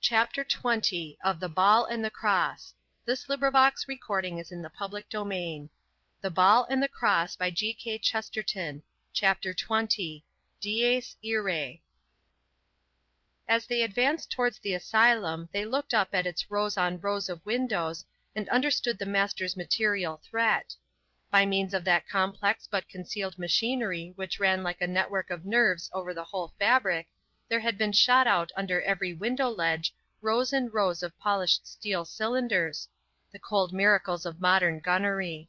Chapter 20 of The Ball and the Cross. The Ball and the Cross by G.K. Chesterton. Chapter 20. Dies Irae. As they advanced towards the asylum they looked up at its rows on rows of windows and understood the master's material threat. By means of that complex but concealed machinery which ran like a network of nerves over the whole fabric, there had been shot out under every window ledge rows and rows of polished steel cylinders, the cold miracles of modern gunnery.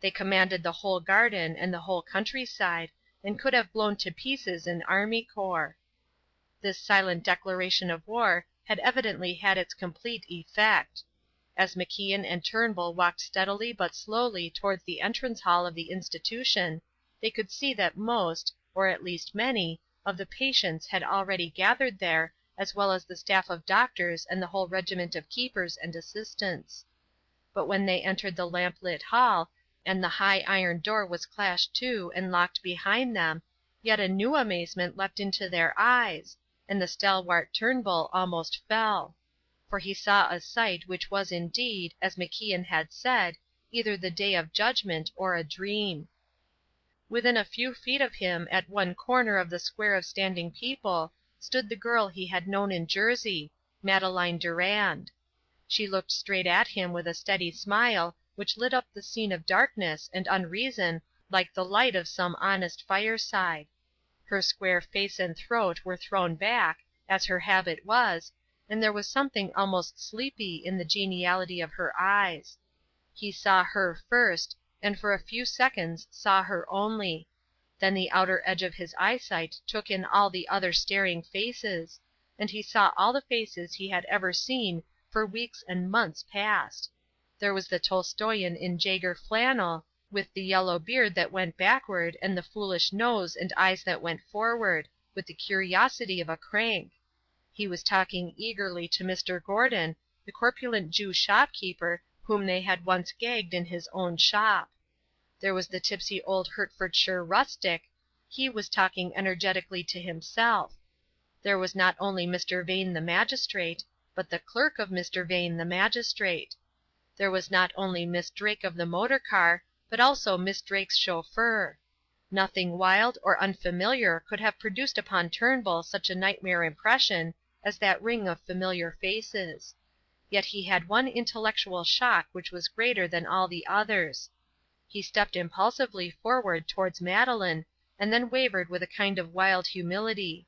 They commanded the whole garden and the whole countryside, and could have blown to pieces an army corps. This silent declaration of war had evidently had its complete effect. As MacIan and Turnbull walked steadily but slowly towards the entrance hall of the institution, they could see that most, or at least many, of the patients had already gathered there, as well as the staff of doctors and the whole regiment of keepers and assistants. But when they entered the lamp-lit hall, and the high iron door was clashed to and locked behind them, yet a new amazement leapt into their eyes, and the stalwart Turnbull almost fell. For he saw a sight which was indeed, as MacIan had said, either the day of judgment or a dream. Within a few feet of him, at one corner of the square of standing people, stood the girl he had known in Jersey, Madeleine Durand. She looked straight at him with a steady smile which lit up the scene of darkness and unreason like the light of some honest fireside. Her square face and throat were thrown back, as her habit was, and there was something almost sleepy in the geniality of her eyes. He saw her first, and for a few seconds saw her only. Then the outer edge of his eyesight took in all the other staring faces, and he saw all the faces he had ever seen for weeks and months past. There was the Tolstoyan in Jaeger flannel, with the yellow beard that went backward and the foolish nose and eyes that went forward, with the curiosity of a crank. He was talking eagerly to Mr. Gordon, the corpulent Jew shopkeeper whom they had once gagged in his own shop. There was the tipsy old Hertfordshire rustic. He was talking energetically to himself. There was not only Mr. Vane the magistrate, but the clerk of Mr. Vane the magistrate. There was not only Miss Drake of the motor car, but also Miss Drake's chauffeur. Nothing wild or unfamiliar could have produced upon Turnbull such a nightmare impression as that ring of familiar faces. Yet he had one intellectual shock which was greater than all the others. He stepped impulsively forward towards Madeleine, and then wavered with a kind of wild humility.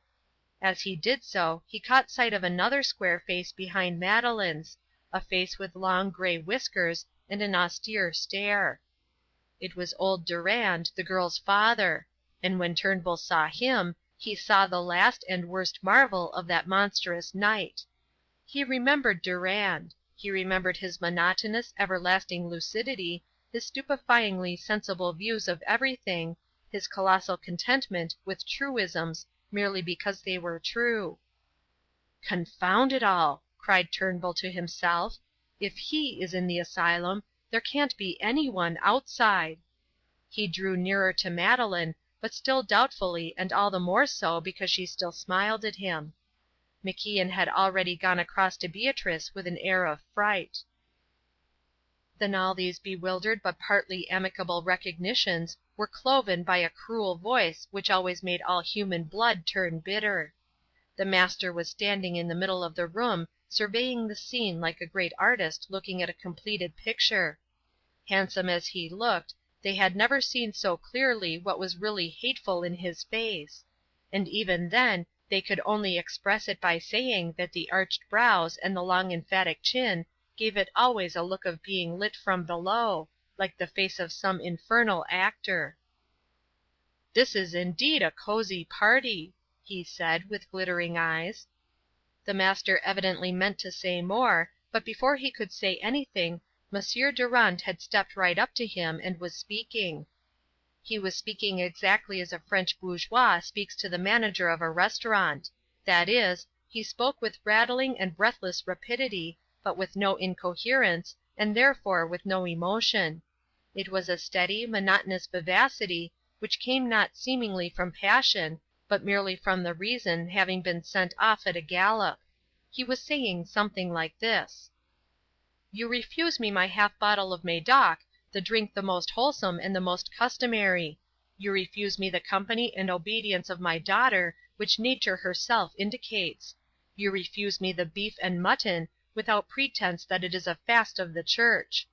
As he did so he caught sight of another square face behind Madeleine's, a face with long grey whiskers and an austere stare. It was old Durand, the girl's father, and when Turnbull saw him he saw the last and worst marvel of that monstrous night. He remembered Durand. He remembered his monotonous, everlasting lucidity, his stupefyingly sensible views of everything, his colossal contentment with truisms merely because they were true. "Confound it all!" cried Turnbull to himself. "If he is in the asylum, there can't be anyone outside." He drew nearer to Madeleine, but still doubtfully and all the more so because she still smiled at him. MacIan had already gone across to Beatrice with an air of fright. Then all these bewildered but partly amicable recognitions were cloven by a cruel voice which always made all human blood turn bitter. The master was standing in the middle of the room surveying the scene like a great artist looking at a completed picture. Handsome as he looked, they had never seen so clearly what was really hateful in his face, and even then they could only express it by saying that the arched brows and the long emphatic chin gave it always a look of being lit from below, like the face of some infernal actor. "This is indeed a cosy party," he said, with glittering eyes. The master evidently meant to say more, but before he could say anything, Monsieur Durand had stepped right up to him and was speaking. He was speaking exactly as a French bourgeois speaks to the manager of a restaurant; that is, he spoke with rattling and breathless rapidity, but with no incoherence, and therefore with no emotion. It was a steady, monotonous vivacity, which came not seemingly from passion, but merely from the reason having been sent off at a gallop. He was saying something like this: "You refuse me my half bottle of Medoc, the drink the most wholesome and the most customary. You refuse me the company and obedience of my daughter, which nature herself indicates. You refuse me the beef and mutton, without pretense that it is a fast of the church.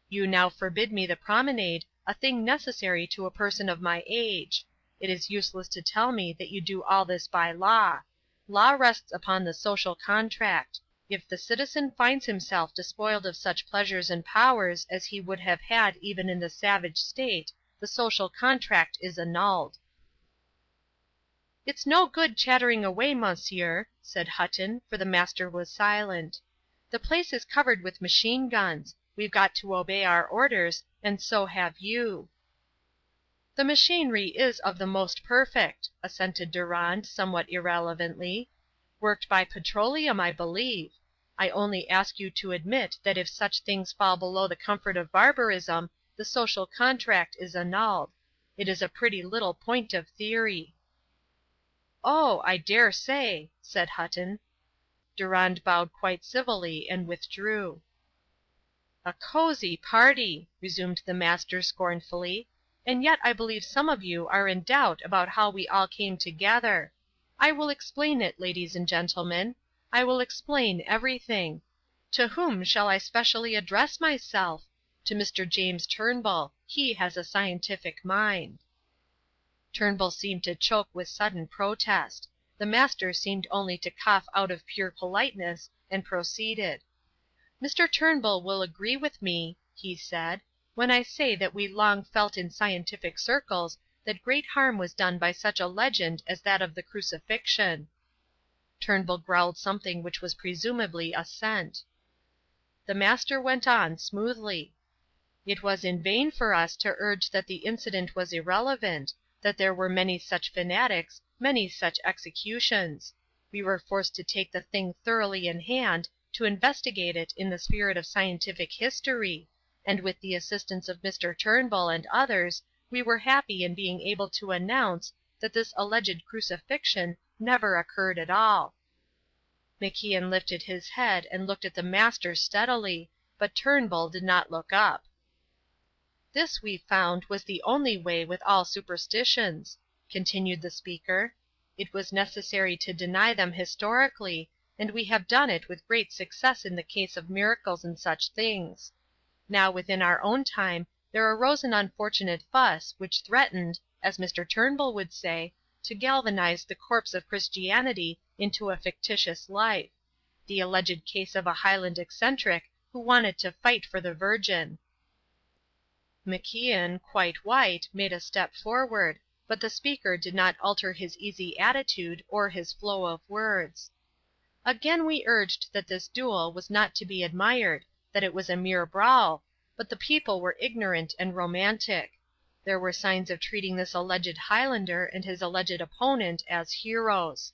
You now forbid me the promenade, a thing necessary to a person of my age. It is useless to tell me that you do all this by law. Law rests upon the social contract. If the citizen finds himself despoiled of such pleasures and powers as he would have had even in the savage state, the social contract is annulled." "It's no good chattering away, monsieur," said Hutton, for the Master was silent. "The place is covered with machine guns. We've got to obey our orders, and so have you." "The machinery is of the most perfect," assented Durand, somewhat irrelevantly. "Worked by petroleum, I believe. I only ask you to admit that if such things fall below the comfort of barbarism, the social contract is annulled. It is a pretty little point of theory." "Oh, I dare say," said Hutton. Durand bowed quite civilly and withdrew. "A cosy party," resumed the Master scornfully, "and yet I believe some of you are in doubt about how we all came together. I will explain it, ladies and gentlemen. I will explain everything. To whom shall I specially address myself? To Mr. James Turnbull. He has a scientific mind." Turnbull seemed to choke with sudden protest. The Master seemed only to cough out of pure politeness, and proceeded. "Mr. Turnbull will agree with me," he said, "when I say that we long felt in scientific circles that great harm was done by such a legend as that of the crucifixion." Turnbull growled something which was presumably assent. The Master went on smoothly. "It was in vain for us to urge that the incident was irrelevant, that there were many such fanatics, many such executions. We were forced to take the thing thoroughly in hand, to investigate it in the spirit of scientific history, and with the assistance of Mr. Turnbull and others, we were happy in being able to announce that this alleged crucifixion never occurred at all." MacIan lifted his head and looked at the Master steadily, but Turnbull did not look up. "This, we found, was the only way with all superstitions," continued the speaker. "It was necessary to deny them historically, and we have done it with great success in the case of miracles and such things. Now within our own time there arose an unfortunate fuss which threatened, as Mr. Turnbull would say, to galvanize the corpse of Christianity into a fictitious life, the alleged case of a Highland eccentric who wanted to fight for the Virgin." MacIan, quite white, made a step forward, but the speaker did not alter his easy attitude or his flow of words. "Again we urged that this duel was not to be admired, that it was a mere brawl, but the people were ignorant and romantic. There were signs of treating this alleged Highlander and his alleged opponent as heroes.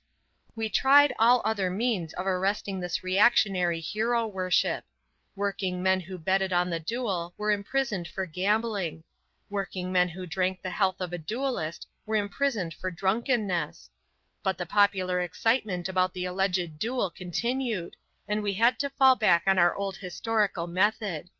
We tried all other means of arresting this reactionary hero worship. Working men who betted on the duel were imprisoned for gambling. Working men who drank the health of a duelist were imprisoned for drunkenness. But the popular excitement about the alleged duel continued, and we had to fall back on our old historical method.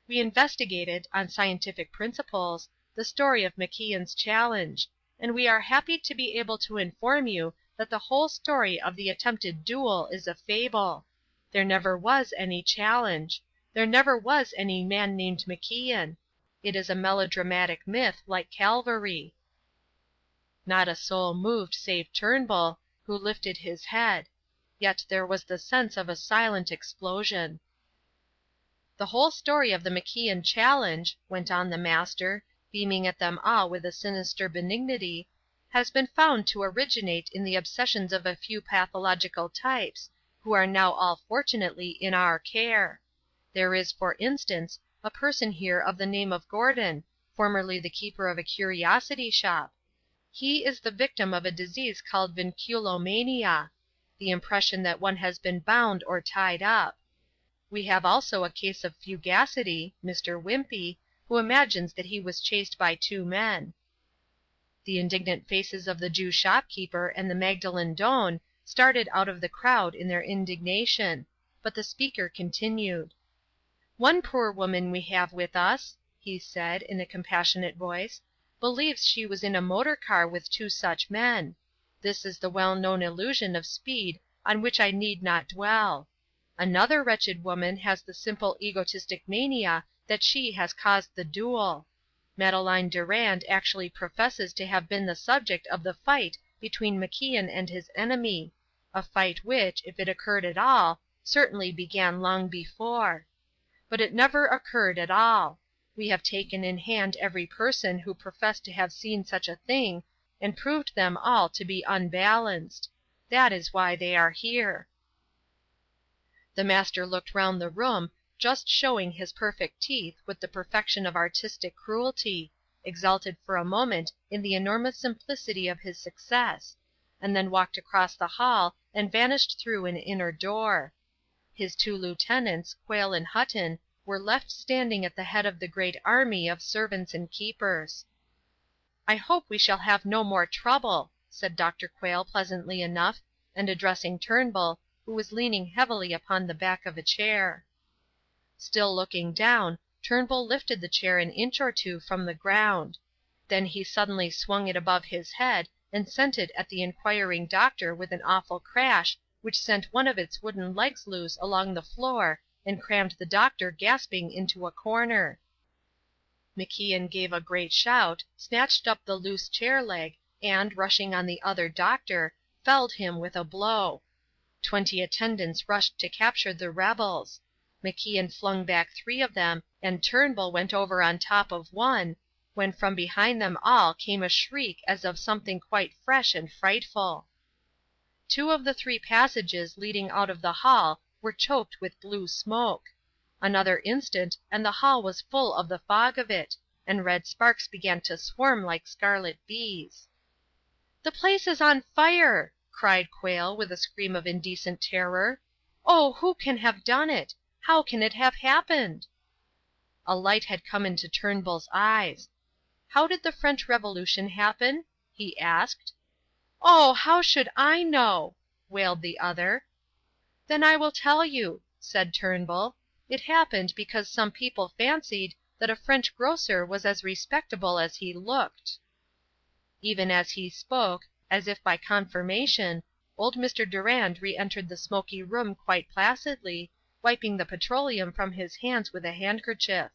We investigated, on scientific principles, the story of MacIan's challenge, and we are happy to be able to inform you that the whole story of the attempted duel is a fable. There never was any challenge. There never was any man named MacIan. It is a melodramatic myth, like Calvary." Not a soul moved save Turnbull, who lifted his head. Yet there was the sense of a silent explosion. "The whole story of the MacIan challenge," went on the Master, beaming at them all with a sinister benignity, "has been found to originate in the obsessions of a few pathological types, who are now all fortunately in our care. There is, for instance, a person here of the name of Gordon, formerly the keeper of a curiosity shop. He is the victim of a disease called vinculomania, the impression that one has been bound or tied up. We have also a case of fugacity, Mr. Wimpey, who imagines that he was chased by two men." The indignant faces of the Jew shopkeeper and the Magdalen Doan started out of the crowd in their indignation, but the speaker continued. "One poor woman we have with us," he said, in a compassionate voice, "believes she was in a motor car with two such men. This is the well-known illusion of speed on which I need not dwell. Another wretched woman has the simple egotistic mania that she has caused the duel. Madeline Durand actually professes to have been the subject of the fight between MacIan and his enemy, a fight which, if it occurred at all, certainly began long before. But it never occurred at all. We have taken in hand every person who professed to have seen such a thing and proved them all to be unbalanced. That is why they are here." The Master looked round the room, just showing his perfect teeth with the perfection of artistic cruelty, exalted for a moment in the enormous simplicity of his success, and then walked across the hall and vanished through an inner door. His two lieutenants, Quayle and Hutton, were left standing at the head of the great army of servants and keepers. "I hope we shall have no more trouble," said Dr. Quayle pleasantly enough, and addressing Turnbull, who was leaning heavily upon the back of a chair. Still looking down, Turnbull lifted the chair an inch or two from the ground. Then he suddenly swung it above his head and sent it at the inquiring doctor with an awful crash which sent one of its wooden legs loose along the floor and crammed the doctor gasping into a corner. MacIan gave a great shout, snatched up the loose chair leg, and, rushing on the other doctor, felled him with a blow. 20 attendants rushed to capture the rebels. MacIan flung back 3 of them, and Turnbull went over on top of one, when from behind them all came a shriek as of something quite fresh and frightful. 2 of the 3 passages leading out of the hall were choked with blue smoke. Another instant and the hall was full of the fog of it, and red sparks began to swarm like scarlet bees. "The place is on fire!" cried Quayle with a scream of indecent terror. "Oh, who can have done it? How can it have happened?" A light had come into Turnbull's eyes. "How did the French Revolution happen?" he asked. "Oh, how should I know?" wailed the other. "Then I will tell you," said Turnbull. "It happened because some people fancied that a French grocer was as respectable as he looked." Even as he spoke, as if by confirmation, old Mr. Durand re-entered the smoky room quite placidly, wiping the petroleum from his hands with a handkerchief.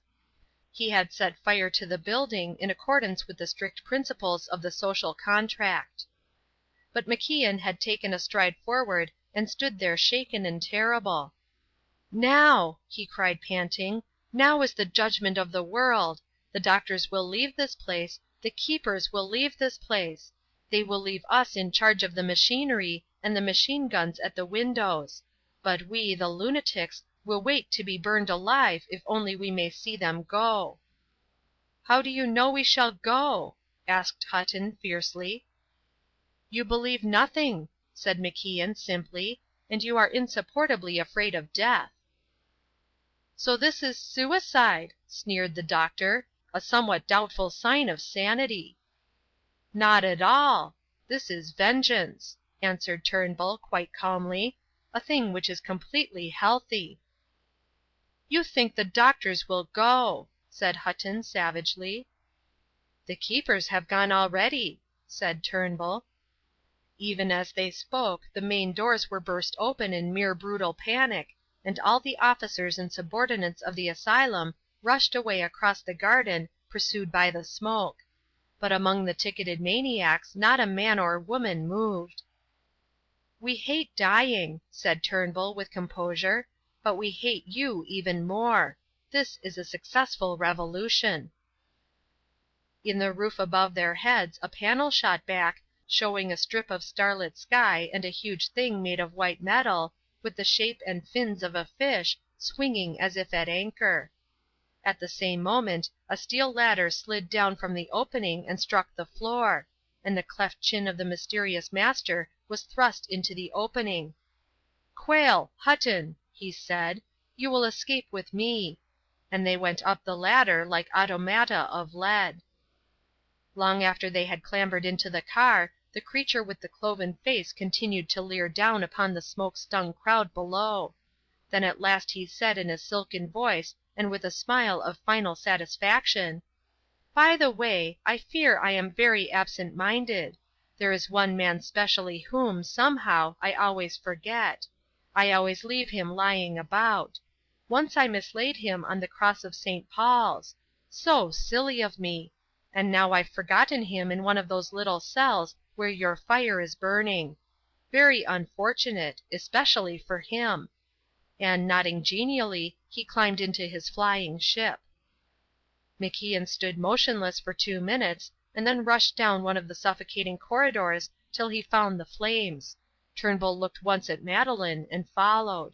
He had set fire to the building in accordance with the strict principles of the social contract. But MacIan had taken a stride forward and stood there shaken and terrible. "Now," he cried panting, "now is the judgment of the world. The doctors will leave this place, the keepers will leave this place. They will leave us in charge of the machinery and the machine guns at the windows. But we, the lunatics, will wait to be burned alive if only we may see them go." "How do you know we shall go?" asked Hutton fiercely. "You believe nothing," said MacIan simply, "and you are insupportably afraid of death." "So this is suicide," sneered the doctor, "a somewhat doubtful sign of sanity." "Not at all. This is vengeance," answered Turnbull, quite calmly, "a thing which is completely healthy." "You think the doctors will go," said Hutton savagely. "The keepers have gone already," said Turnbull. Even as they spoke the main doors were burst open in mere brutal panic, and all the officers and subordinates of the asylum rushed away across the garden pursued by the smoke. But among the ticketed maniacs not a man or woman moved. "We hate dying," said Turnbull with composure, "but we hate you even more. This is a successful revolution." In the roof above their heads a panel shot back, showing a strip of starlit sky and a huge thing made of white metal, with the shape and fins of a fish, swinging as if at anchor. At the same moment a steel ladder slid down from the opening and struck the floor, and the cleft chin of the mysterious Master was thrust into the opening. "Quayle, Hutton," he said, "you will escape with me," and they went up the ladder like automata of lead. Long after they had clambered into the car the creature with the cloven face continued to leer down upon the smoke-stung crowd below. Then at last he said in a silken voice and with a smile of final satisfaction, "By the way, I fear I am very absent-minded. There is one man specially whom, somehow, I always forget. I always leave him lying about. Once I mislaid him on the cross of St. Paul's. So silly of me! And now I've forgotten him in one of those little cells where your fire is burning. Very unfortunate, especially for him." And nodding genially, he climbed into his flying ship. MacIan stood motionless for 2 minutes, and then rushed down one of the suffocating corridors till he found the flames. Turnbull looked once at Madeleine, and followed.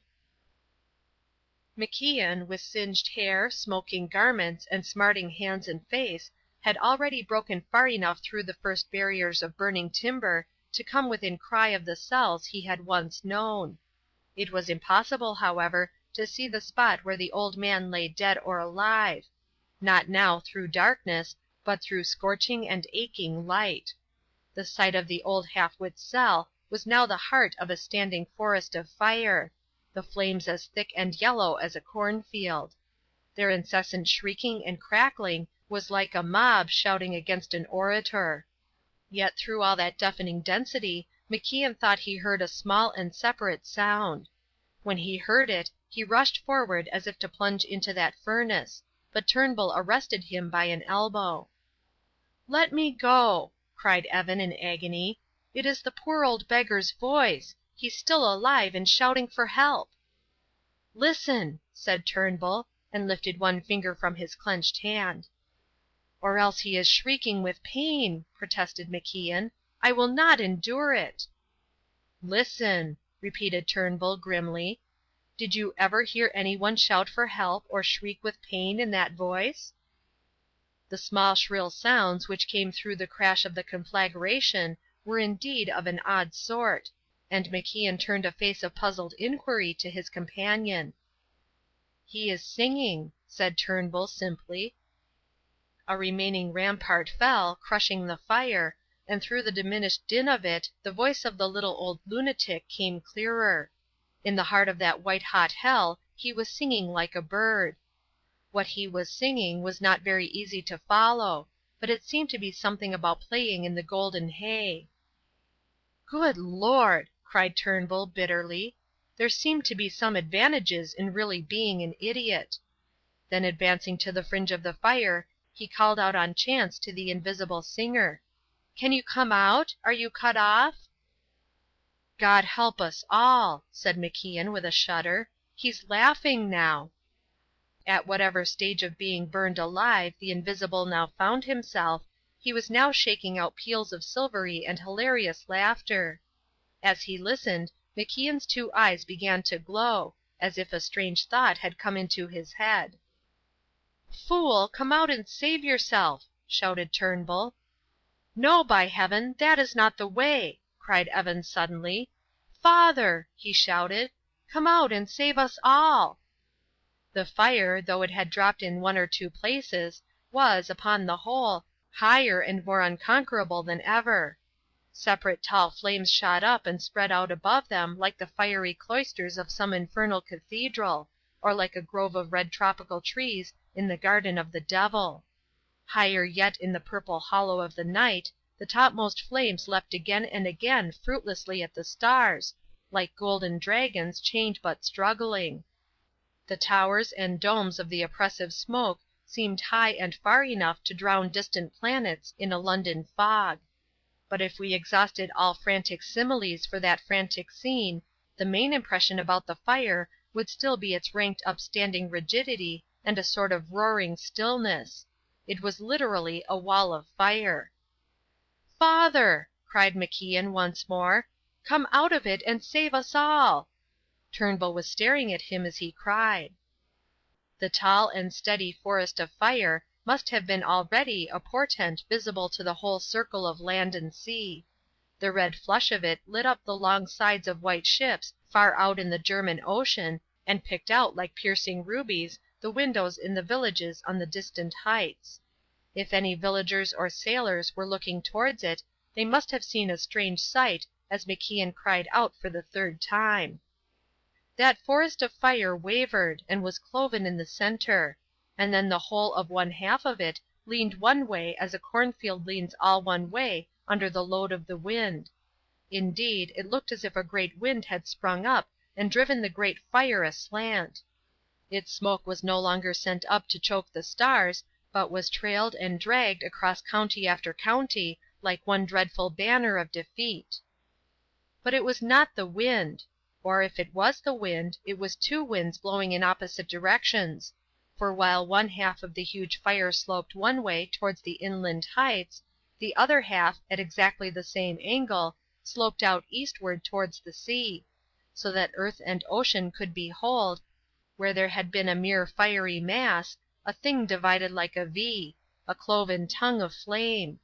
MacIan, with singed hair, smoking garments, and smarting hands and face, had already broken far enough through the first barriers of burning timber to come within cry of the cells he had once known. It was impossible, however, to see the spot where the old man lay dead or alive, not now through darkness, but through scorching and aching light. The site of the old half-wit's cell was now the heart of a standing forest of fire, the flames as thick and yellow as a cornfield. Their incessant shrieking and crackling was like a mob shouting against an orator. Yet through all that deafening density MacIan thought he heard a small and separate sound. When he heard it, he rushed forward as if to plunge into that furnace, but Turnbull arrested him by an elbow. "Let me go!" cried Evan in agony. "It is the poor old beggar's voice. He's still alive and shouting for help." "Listen," said Turnbull, and lifted one finger from his clenched hand. "Or else he is shrieking with pain," protested MacIan. "I will not endure it." "Listen," repeated Turnbull, grimly. "Did you ever hear anyone shout for help or shriek with pain in that voice?" The small shrill sounds which came through the crash of the conflagration were indeed of an odd sort, and MacIan turned a face of puzzled inquiry to his companion. "He is singing," said Turnbull, simply. A remaining rampart fell, crushing the fire, and through the diminished din of it the voice of the little old lunatic came clearer. In the heart of that white-hot hell he was singing like a bird. What he was singing was not very easy to follow, but it seemed to be something about playing in the golden hay. "Good Lord!" cried Turnbull, bitterly. There seemed to be some advantages in really being an idiot. Then advancing to the fringe of the fire, he called out on chance to the invisible singer, "Can you come out? Are you cut off?" "God help us all!" said MacIan with a shudder. "He's laughing now." At whatever stage of being burned alive the invisible now found himself, he was now shaking out peals of silvery and hilarious laughter. As he listened, MacIan's 2 eyes began to glow, as if a strange thought had come into his head. "Fool, come out and save yourself!" shouted Turnbull. "No, by heaven, that is not the way!" cried Evan suddenly. "Father!" he shouted, "come out and save us all!" The fire, though it had dropped in 1 or 2 places, was, upon the whole, higher and more unconquerable than ever. Separate tall flames shot up and spread out above them like the fiery cloisters of some infernal cathedral, or like a grove of red tropical trees in the garden of the devil. Higher yet in the purple hollow of the night, the topmost flames leapt again and again fruitlessly at the stars, like golden dragons chained but struggling. The towers and domes of the oppressive smoke seemed high and far enough to drown distant planets in a London fog. But if we exhausted all frantic similes for that frantic scene, the main impression about the fire would still be its ranked upstanding rigidity and a sort of roaring stillness. It was literally a wall of fire. "Father!" cried MacIan once more. "Come out of it and save us all!" Turnbull was staring at him as he cried. The tall and steady forest of fire must have been already a portent visible to the whole circle of land and sea. The red flush of it lit up the long sides of white ships far out in the German Ocean, and picked out like piercing rubies the windows in the villages on the distant heights. If any villagers or sailors were looking towards it, They must have seen a strange sight as MacIan cried out for the third time. That forest of fire wavered and was cloven in the centre, and then the whole of one half of it leaned one way as a cornfield leans all one way under the load of the wind. Indeed, it looked as if a great wind had sprung up and driven the great fire aslant. Its smoke was no longer sent up to choke the stars, but was trailed and dragged across county after county like one dreadful banner of defeat. But it was not the wind. Or if it was the wind, it was two winds blowing in opposite directions, for while one half of the huge fire sloped one way towards the inland heights, the other half, at exactly the same angle, sloped out eastward towards the sea, so that earth and ocean could behold, where there had been a mere fiery mass, a thing divided like a V, a cloven tongue of flame.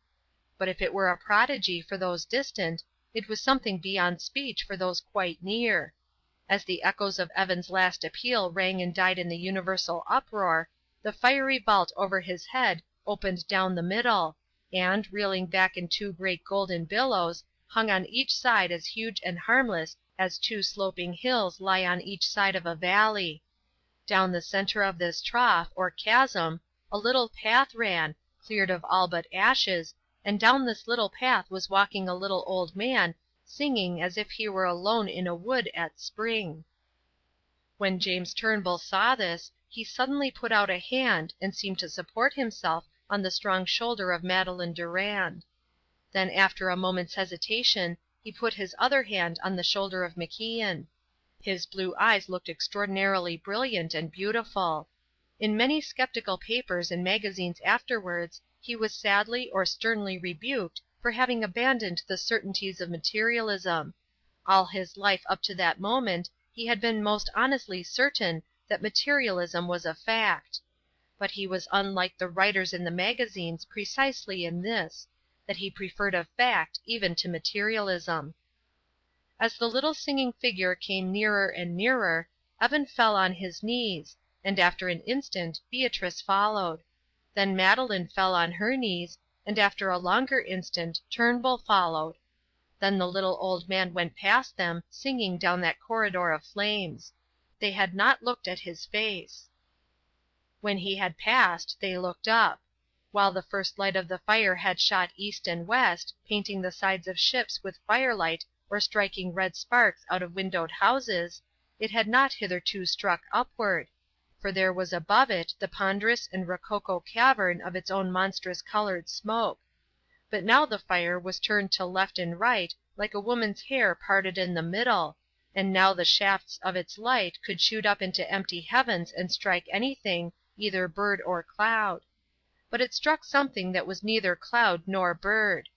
But if it were a prodigy for those distant, it was something beyond speech for those quite near. As the echoes of Evan's last appeal rang and died in the universal uproar, the fiery vault over his head opened down the middle, and, reeling back in two great golden billows, hung on each side as huge and harmless as two sloping hills lie on each side of a valley. Down the center of this trough, or chasm, a little path ran, cleared of all but ashes, and down this little path was walking a little old man, singing as if he were alone in a wood at spring. When James Turnbull saw this, he suddenly put out a hand and seemed to support himself on the strong shoulder of Madeleine Durand. Then after a moment's hesitation he put his other hand on the shoulder of MacIan. His blue eyes looked extraordinarily brilliant and beautiful. In many skeptical papers and magazines afterwards he was sadly or sternly rebuked for having abandoned the certainties of materialism. All his life up to that moment he had been most honestly certain that materialism was a fact. But he was unlike the writers in the magazines precisely in this, that he preferred a fact even to materialism. As the little singing figure came nearer and nearer, Evan fell on his knees, and after an instant Beatrice followed. Then Madeleine fell on her knees, and after a longer instant Turnbull followed. Then the little old man went past them, singing down that corridor of flames. They had not looked at his face. When he had passed they looked up. While the first light of the fire had shot east and west, painting the sides of ships with firelight or striking red sparks out of windowed houses, it had not hitherto struck upward, for there was above it the ponderous and rococo cavern of its own monstrous colored smoke. But now the fire was turned to left and right like a woman's hair parted in the middle, and now the shafts of its light could shoot up into empty heavens and strike anything, either bird or cloud. But it struck something that was neither cloud nor bird.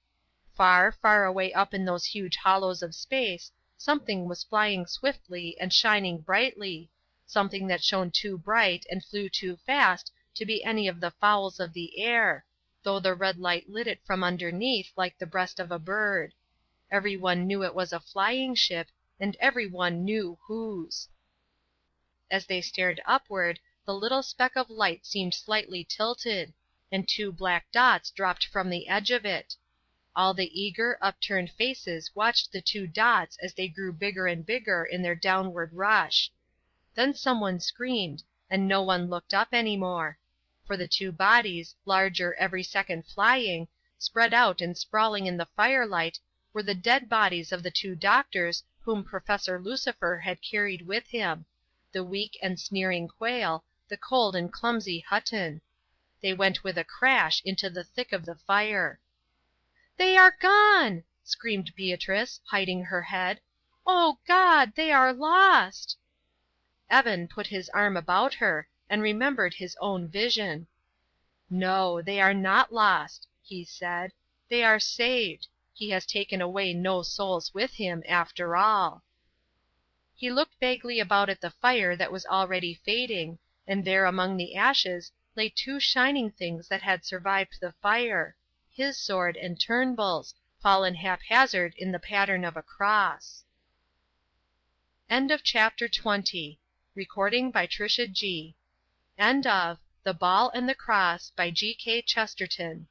Far, far away up in those huge hollows of space something was flying swiftly and shining brightly, something that shone too bright and flew too fast to be any of the fowls of the air, though the red light lit it from underneath like the breast of a bird. Everyone knew it was a flying ship, and everyone knew whose. As they stared upward, the little speck of light seemed slightly tilted, and two black dots dropped from the edge of it. All the eager, upturned faces watched the two dots as they grew bigger and bigger in their downward rush. Then someone screamed, and no one looked up any more. For the two bodies, larger every second flying, spread out and sprawling in the firelight, were the dead bodies of the two doctors whom Professor Lucifer had carried with him, the weak and sneering Quayle, the cold and clumsy Hutton. They went with a crash into the thick of the fire. "They are gone!" screamed Beatrice, hiding her head. "Oh, God, they are lost!" Evan put his arm about her, and remembered his own vision. "No, they are not lost," he said. "They are saved. He has taken away no souls with him, after all." He looked vaguely about at the fire that was already fading, and there among the ashes lay two shining things that had survived the fire, his sword and Turnbull's, fallen haphazard in the pattern of a cross. End of Chapter 20. Recording by Trisha G. End of The Ball and the Cross by G.K. Chesterton.